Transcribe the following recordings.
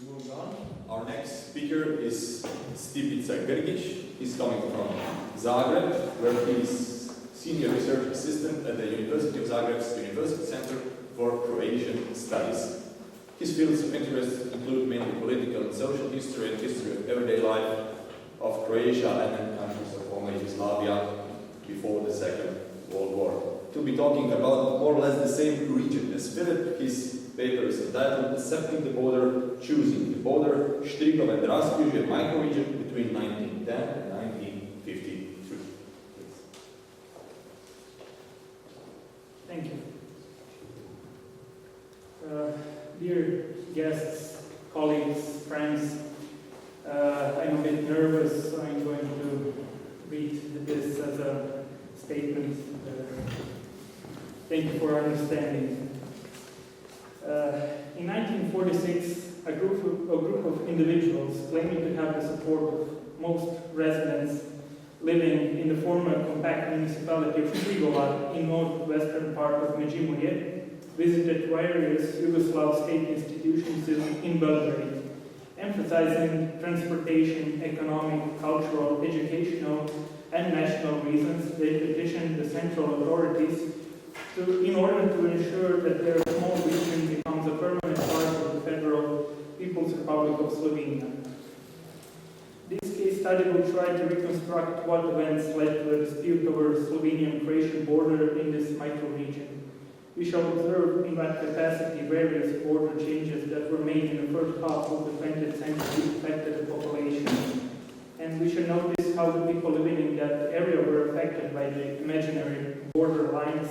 We move on. Our next speaker is Stipica Grgić. He's coming from Zagreb, where he's senior research assistant at the University of Zagreb's University Center for Croatian Studies. His fields of interest include mainly political and social history and history of everyday life of Croatia and then countries of former Yugoslavia before the Second World War. He'll be talking about more or less the same region as Philip. His paper is entitled Accepting the Border, Choosing the Border, Štrigova and Razkrižje Microregion between 1910 and 1953. Thank you. Dear guests, colleagues, friends, I'm a bit nervous, so I'm going to read this as a statement. Thank you for understanding. In 1946, a group of individuals claiming to have the support of most residents living in the former compact municipality of Štrigova in northwestern part of Međimurje visited various Yugoslav state institutions in Belgrade, emphasizing transportation, economic, cultural, educational, and national reasons. They petitioned the central authorities in order to ensure that their small region becomes a permanent part of the Federal People's Republic of Slovenia. This case study will try to reconstruct what events led to a dispute over the Slovenian-Croatian border in this microregion. We shall observe in that capacity various border changes that were made in the first half of the 20th century affected the population. And we shall notice how the people living in that area were affected by the imaginary border lines.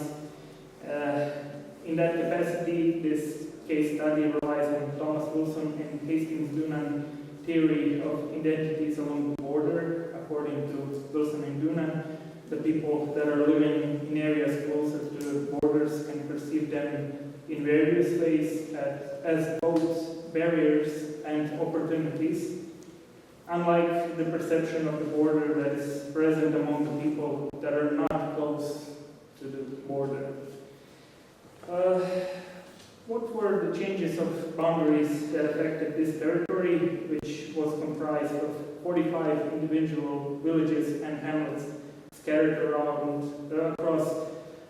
In that capacity, this case study relies on Thomas Wilson and Hastings Dunan theory of identities along the border. According to Wilson and Dunan, the people that are living in areas closer to the borders can perceive them in various ways as both barriers and opportunities, unlike the perception of the border that is present among the people that are not close to the border. What were the changes of boundaries that affected this territory, which was comprised of 45 individual villages and hamlets scattered across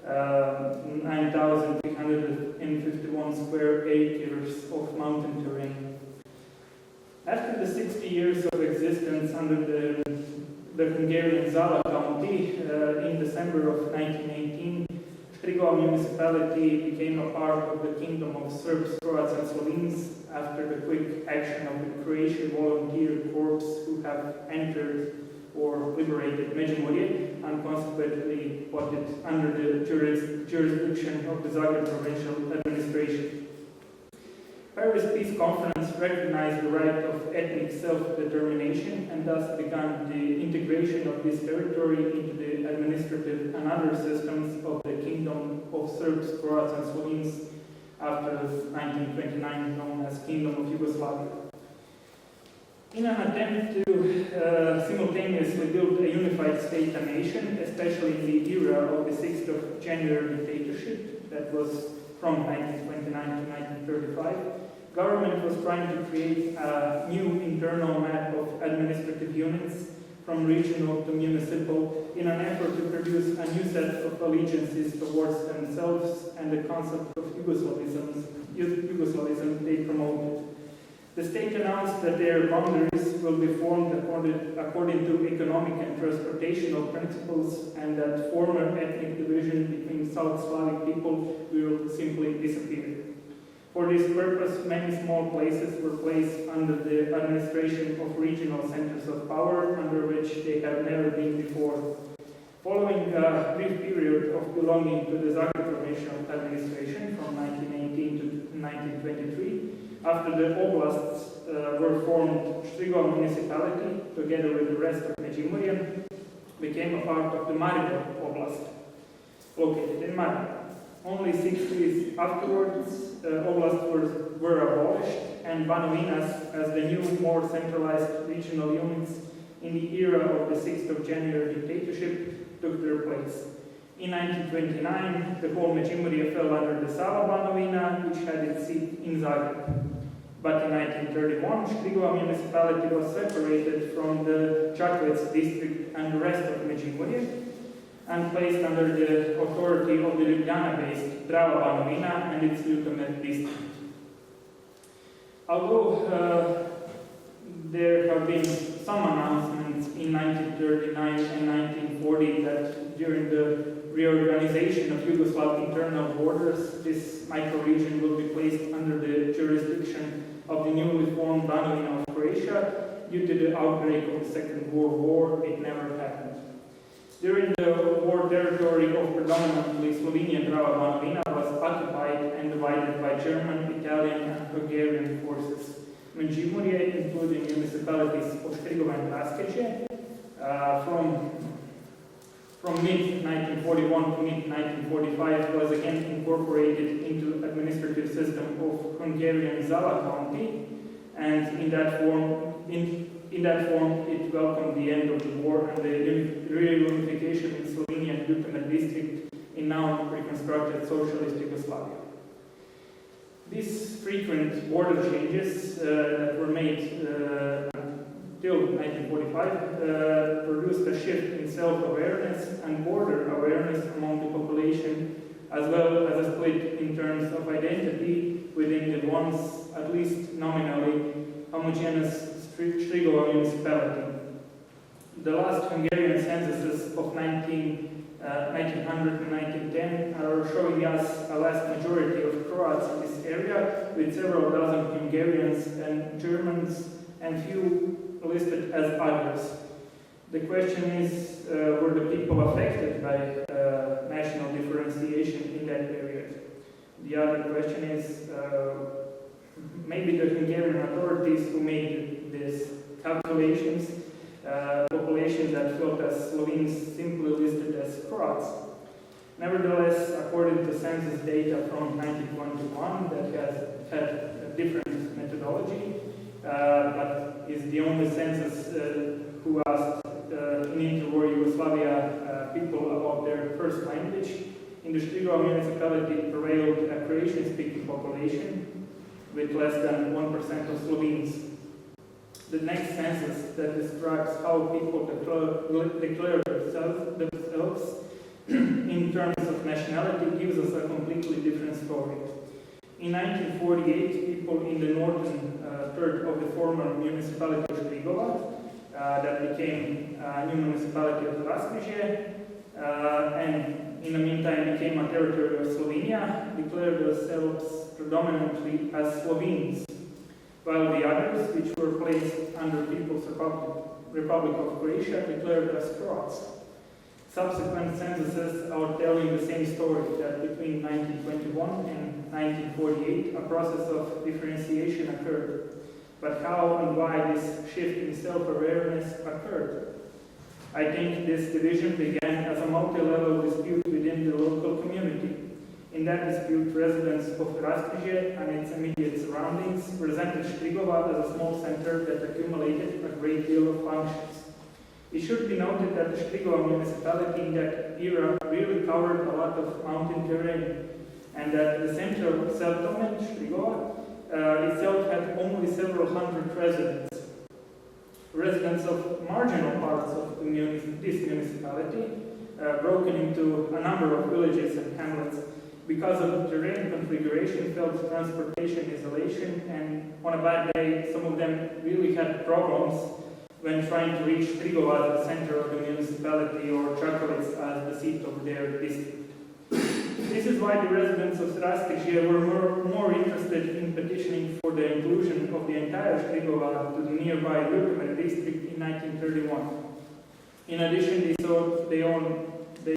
9,351 square acres of mountain terrain. After the 60 years of existence under the Hungarian Zala County, in December of 1918, Štrigova municipality became a part of the Kingdom of Serbs, Croats and Slovenes after the quick action of the Croatian volunteer corps who have entered or liberated Međimurje and consequently put it under the jurisdiction of the Zagreb provincial administration. Paris Peace Conference recognized the right of ethnic self-determination and thus began the integration of this territory into the administrative and other systems of the Kingdom of Serbs, Croats and Slovenes after 1929, known as Kingdom of Yugoslavia. In an attempt to simultaneously build a unified state and nation, especially in the era of the 6th of January dictatorship, that was from 1929 to 1935, government was trying to create a new internal map of administrative units from regional to municipal in an effort to produce a new set of allegiances towards themselves and the concept of Yugoslavism they promoted. The state announced that their boundaries will be formed according to economic and transportational principles and that former ethnic division between South Slavic people will simply disappear. For this purpose, many small places were placed under the administration of regional centers of power under which they have never been before. Following a brief period of belonging to the Zagreb provincial administration from 1918 to 1923, after the oblasts were formed, Štrigova municipality, together with the rest of Međimurje, became a part of the Maribor oblast, located in Maribor. Only 6 years afterwards, oblasts were abolished, and Banovinas, as the new, more centralized regional units in the era of the 6th of January dictatorship, took their place. In 1929, the whole Međimurje fell under the Sava Banovina, which had its seat in Zagreb. But in 1931, Štrigova municipality was separated from the Čakovec district and the rest of Međimurje and placed under the authority of the Ljubljana-based Drava Banovina and its Ljubljana district. Although there have been some announcements in 1939 and 1940 that during the reorganization of Yugoslav internal borders, this microregion will be placed under the jurisdiction of the newly formed Banovina of Croatia. Due to the outbreak of the Second World War, it never happened. During the war, territory of predominantly Slovenian Drava Banovina was occupied and divided by German, Italian, and Hungarian forces. Međimurje, including municipalities of Štrigova and Razkrižje, from mid-1941 to mid-1945 was again incorporated into the administrative system of Hungarian Zala County, and in that form it welcomed the end of the war and the reunification in Slovenia and Ljubljana district in now reconstructed socialist Yugoslavia. These frequent border changes that were made till 1945 produced a shift in self-awareness and border awareness among the population, as well as a split in terms of identity within the once, at least nominally, homogeneous Štrigova municipality. The last Hungarian censuses of 1900 and 1910 are showing us a vast majority of Croats in this area, with several dozen Hungarians and Germans and few listed as others. The question is, were the people affected by national differentiation in that period? The other question is, maybe the Hungarian authorities who made these calculations, populations that felt as Slovenes simply listed as Croats. Nevertheless, according to census data from 1921 that has had a different methodology, but is the only census who asked in interwar Yugoslavia people about their first language. In the Štrigova municipality prevailed a Croatian-speaking population with less than 1% of Slovenes. The next census that describes how people declare themselves in terms of nationality gives us a completely different story. In 1948, people in the northern third of the former municipality of Štrigova, that became a new municipality of Razkrižje, and in the meantime became a territory of Slovenia, declared themselves predominantly as Slovenes, while the others, which were placed under People's Republic of Croatia, declared as Croats. Subsequent censuses are telling the same story, that between 1921 and 1948 a process of differentiation occurred. But how and why this shift in self-awareness occurred? I think this division began as a multi-level dispute within the local community. In that dispute, residents of Razkrižje and its immediate surroundings presented Štrigova as a small center that accumulated a great deal of functions. It should be noted that the Štrigova municipality in that era really covered a lot of mountain terrain, and that the central settlement, Štrigova, itself had only several hundred residents. Residents of marginal parts of this municipality, broken into a number of villages and hamlets, because of the terrain configuration, felt transportation isolation, and on a bad day, some of them really had problems when trying to reach Štrigova as the center of the municipality or Čakovec as the seat of their district. This is why the residents of Razkrižje were more interested in petitioning for the inclusion of the entire Štrigova to the nearby Ljubljana district in 1931. In addition, they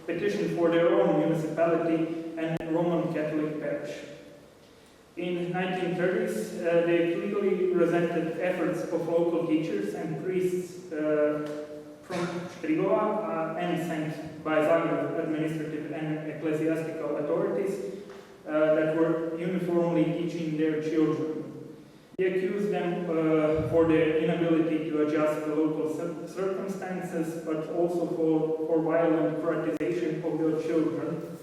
petitioned for their own municipality and Roman Catholic parish. In 1930s, they clearly resented efforts of local teachers and priests from Štrigova and sent by Zagrebu administrative and ecclesiastical authorities that were uniformly teaching their children. They accused them for their inability to adjust to local circumstances, but also for violent Croatization of their children.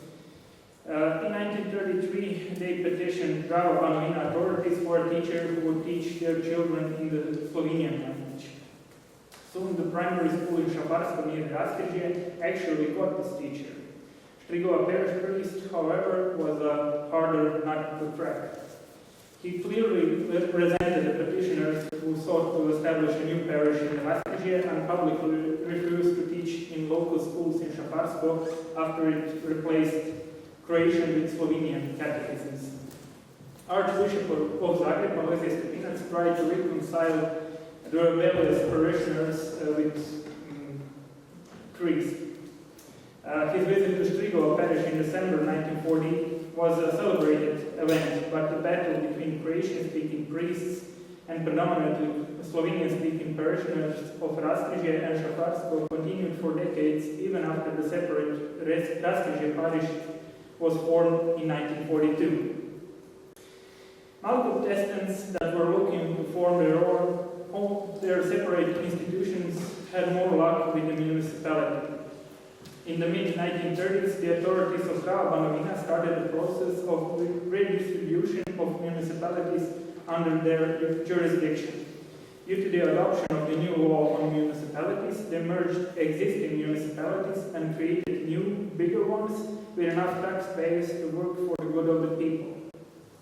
In 1933, they petitioned Drava Banovina authorities for a teacher who would teach their children in the Slovenian language. Soon the primary school in Šabarskom near Razkrižje actually got this teacher. Štrigova parish priest, however, was a harder nut to crack. He clearly resented the petitioners who sought to establish a new parish in Razkrižje and publicly refused to teach in local schools in Šabarsko after it replaced Croatian with Slovenian catechisms. Archbishop of Zagreb, Stipinac, tried to reconcile the rebellious parishioners with priests. His visit to Štrigova parish in December 1940 was a celebrated event, but the battle between Croatian-speaking priests and predominantly Slovenian-speaking parishioners of Razkrižje and Šabarsko continued for decades, even after the separate Razkrižje parish was formed in 1942. Malcontestants that were looking to form their separate institutions had more luck with the municipality. In the mid-1930s, the authorities of Drava Banovina started the process of redistribution of municipalities under their jurisdiction. Due to the adoption of the new law on municipalities, they merged existing municipalities and created new, bigger ones with enough tax base to work for the good of the people.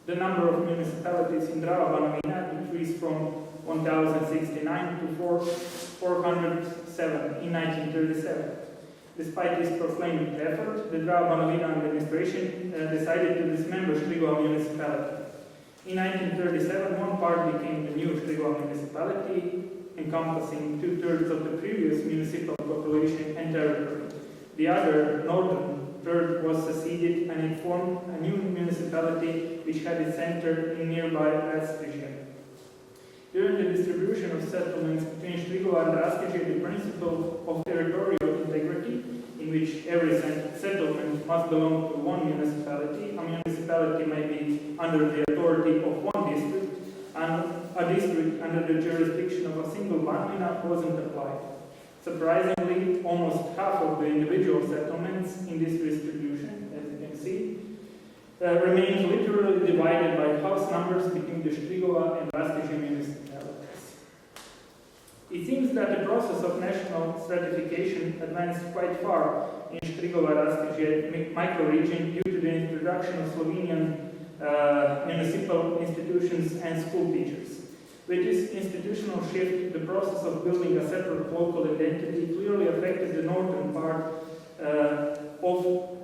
The number of municipalities in Drava Banovina increased from 1,069 to 407 in 1937. Despite this proclaimed effort, the Drava Banovina administration decided to dismember Štrigova municipality. In 1937, one part became the new Štrigova municipality, encompassing 2/3 of the previous municipal population and territory. The other, northern third, was seceded and it formed a new municipality which had its center in nearby Razkrižje. During the distribution of settlements between Štrigova and Razkrižje, the principle of territorial integrity, in which every settlement must belong to one municipality, a municipality may be under the authority of one district, and a district under the jurisdiction of a single Banovina wasn't applied. Surprisingly, almost half of the individual settlements in this distribution, as you can see, remained literally divided by house numbers between the Štrigova and Razkrižje municipalities. It seems that the process of national stratification advanced quite far in Štrigova-Razkrižje microregion due to the introduction of Slovenian municipal institutions and school teachers. With this institutional shift, the process of building a separate local identity clearly affected the northern part of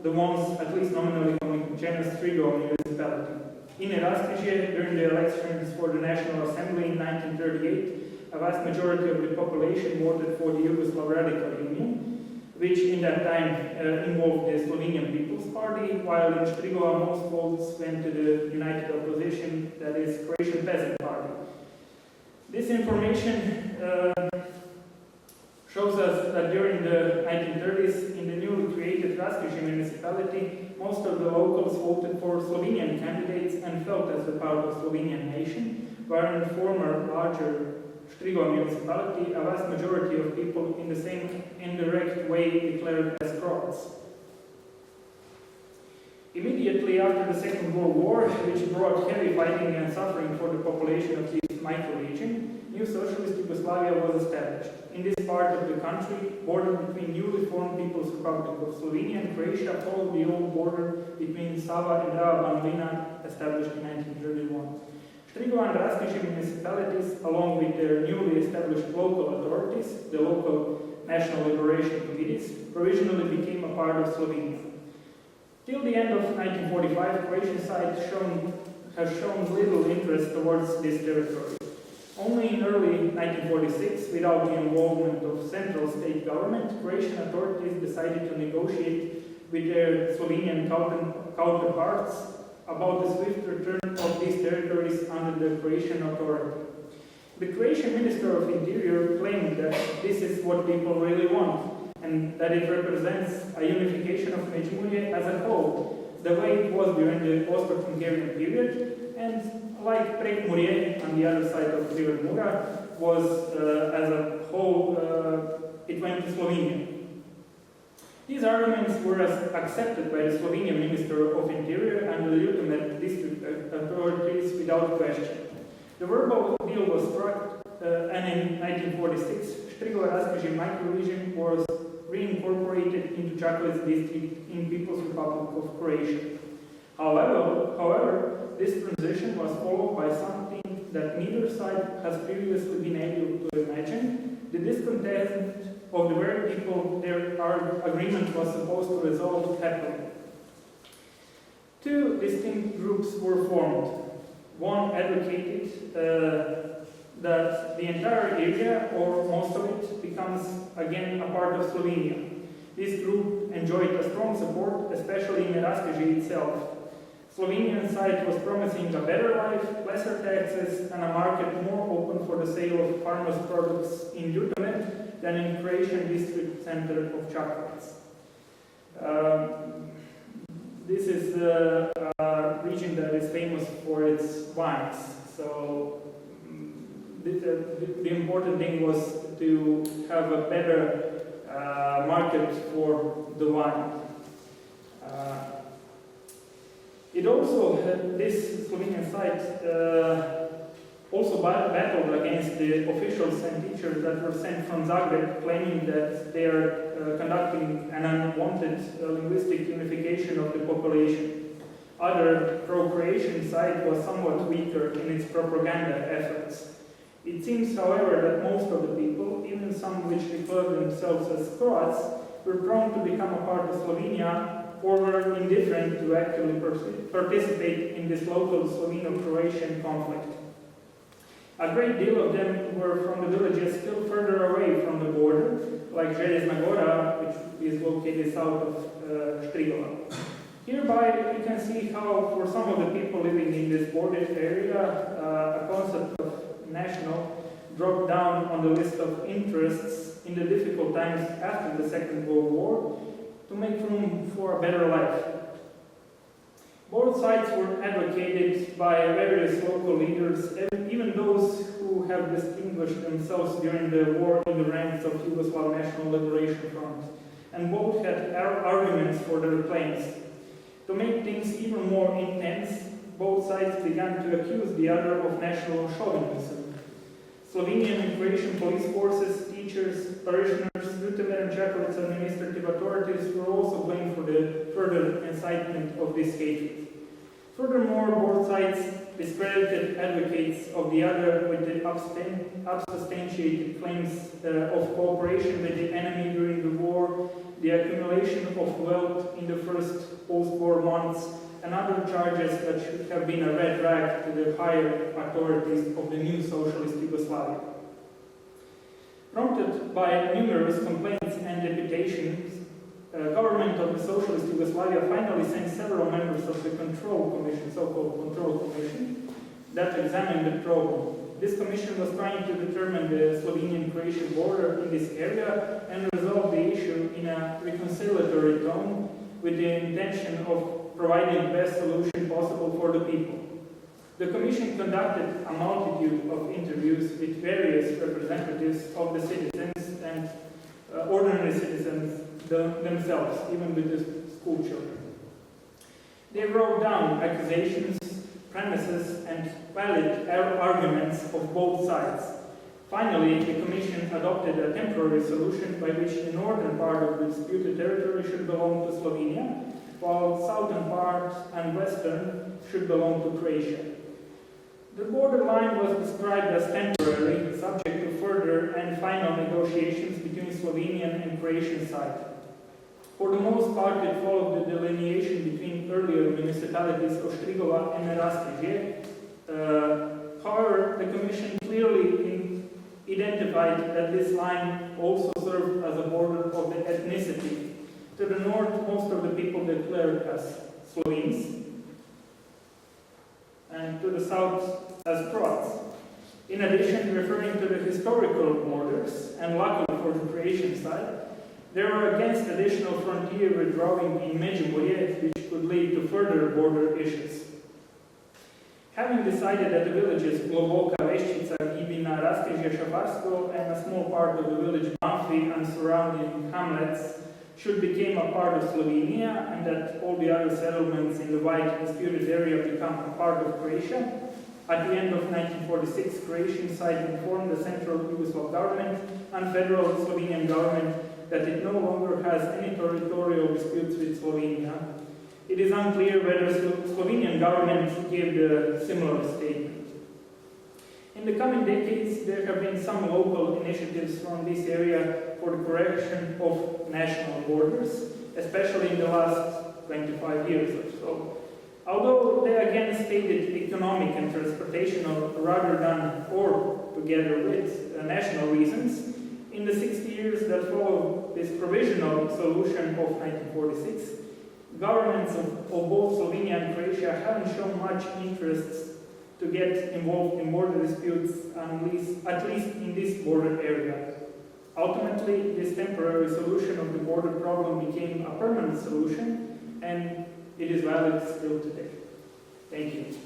the once, at least nominally homogeneous Štrigova municipality. In Razkrižje, during the elections for the National Assembly in 1938, a vast majority of the population voted for the Yugoslav Radical Union, which in that time involved the Slovenian People's Party, while in Štrigova most votes went to the United Opposition, that is, Croatian Peasant Party. This information shows us that during the 1930s, in the newly created Razkrižje municipality, most of the locals voted for Slovenian candidates and felt as a part of Slovenian nation, while in the former larger Štrigova municipality, a vast majority of people in the same indirect way declared as Croats. Immediately after the Second World War, which brought heavy fighting and suffering for the population of this microregion, new socialist Yugoslavia was established. In this part of the country, border between newly formed People's Republic of Slovenia and Croatia followed the old border between Sava and Drava Banovina, established in 1931. Štrigova and Razkrižje municipalities, along with their newly established local authorities, the local National Liberation Committees, provisionally became a part of Slovenia. Till the end of 1945, Croatian side has shown little interest towards this territory. Only in early 1946, without the involvement of central state government, Croatian authorities decided to negotiate with their Slovenian counterparts about the swift return of these territories under the Croatian authority. The Croatian Minister of Interior claimed that this is what people really want, and that it represents a unification of Međimurje as a whole, the way it was during the Austro-Hungarian period, and like Prekmurje on the other side of River Mura was as a whole, it went to Slovenia. These arguments were accepted by the Slovenian Minister of Interior and the Ljubljana district authorities without question. The verbal deal was struck, and in 1946, Štrigova and Razkrižje Microregion was reincorporated into Čakovec district in People's Republic of Croatia. However, this transition was followed by something that neither side has previously been able to imagine: the discontent of the very people their agreement was supposed to resolve happily. Two distinct groups were formed. One advocated that the entire area, or most of it, becomes again a part of Slovenia. This group enjoyed a strong support, especially in Razkrižje itself. Slovenian side was promising a better life, lesser taxes, and a market more open for the sale of farmers' products in Ljubljana than in Croatian district center of Čakovec. This is the region that is famous for its wines. So the important thing was to have a better market for the wine. It also, this Slovenian side also battled against the officials and teachers that were sent from Zagreb, claiming that they are conducting an unwanted linguistic unification of the population. Other pro-Croatian side was somewhat weaker in its propaganda efforts. It seems, however, that most of the people, even some which declared themselves as Croats, were prone to become a part of Slovenia or were indifferent to actually participate in this local Sloveno-Croatian conflict. A great deal of them were from the villages still further away from the border, like Željezna Gora, which is located south of Štrigova. Hereby, you can see how, for some of the people living in this border area, a concept of national dropped down on the list of interests in the difficult times after the Second World War to make room for a better life. Both sides were advocated by various local leaders, even those who have distinguished themselves during the war in the ranks of Yugoslav National Liberation Front, and both had arguments for their claims. To make things even more intense, both sides began to accuse the other of national chauvinism. Slovenian and Croatian police forces, teachers, parishioners, Ljubljana and Čakovec administrative authorities were also blamed for the further incitement of this hatred. Furthermore, both sides discredited advocates of the other with the unsubstantiated claims of cooperation with the enemy during the war, the accumulation of wealth in the first post-war months, and other charges that should have been a red rag to the higher authorities of the new socialist Yugoslavia. Prompted by numerous complaints and deputations, government of the socialist Yugoslavia finally sent several members of the control commission, so-called control commission, that examined the problem. This commission was trying to determine the Slovenian-Croatian border in this area and resolve the issue in a reconciliatory tone with the intention of providing the best solution possible for the people. The Commission conducted a multitude of interviews with various representatives of the citizens and ordinary citizens themselves, even with the school children. They wrote down accusations, premises, and valid arguments of both sides. Finally, the Commission adopted a temporary solution by which the northern part of the disputed territory should belong to Slovenia, while southern part and western should belong to Croatia. The borderline was described as temporary, subject to further and final negotiations between Slovenian and Croatian side. For the most part, it followed the delineation between earlier municipalities of Štrigova and Razkrižje. However, the Commission clearly identified that this line also served as a border of the ethnicity. To the north, most of the people declared as Slovenes, and to the south as Croats. In addition, referring to the historical borders, and luckily for the Croatian side, they were against additional frontier withdrawing in Meje, which could lead to further border issues. Having decided that the villages Globoka, Veščica, Gibina, Razkrižje, Šabarsko, and a small part of the village Banfi and surrounding hamlets should become a part of Slovenia and that all the other settlements in the wide disputed area become a part of Croatia. At the end of 1946, Croatian side informed the Central Yugoslav government and federal Slovenian government that it no longer has any territorial disputes with Slovenia. It is unclear whether the Slovenian government gave a similar statement. In the coming decades, there have been some local initiatives from this area for the correction of national borders, especially in the last 25 years or so. Although they again stated economic and transportational rather than or together with national reasons, in the 60 years that followed this provisional solution of 1946, governments of both Slovenia and Croatia haven't shown much interest to get involved in border disputes, at least in this border area. Ultimately, this temporary solution of the border problem became a permanent solution, and it is valid still today. Thank you.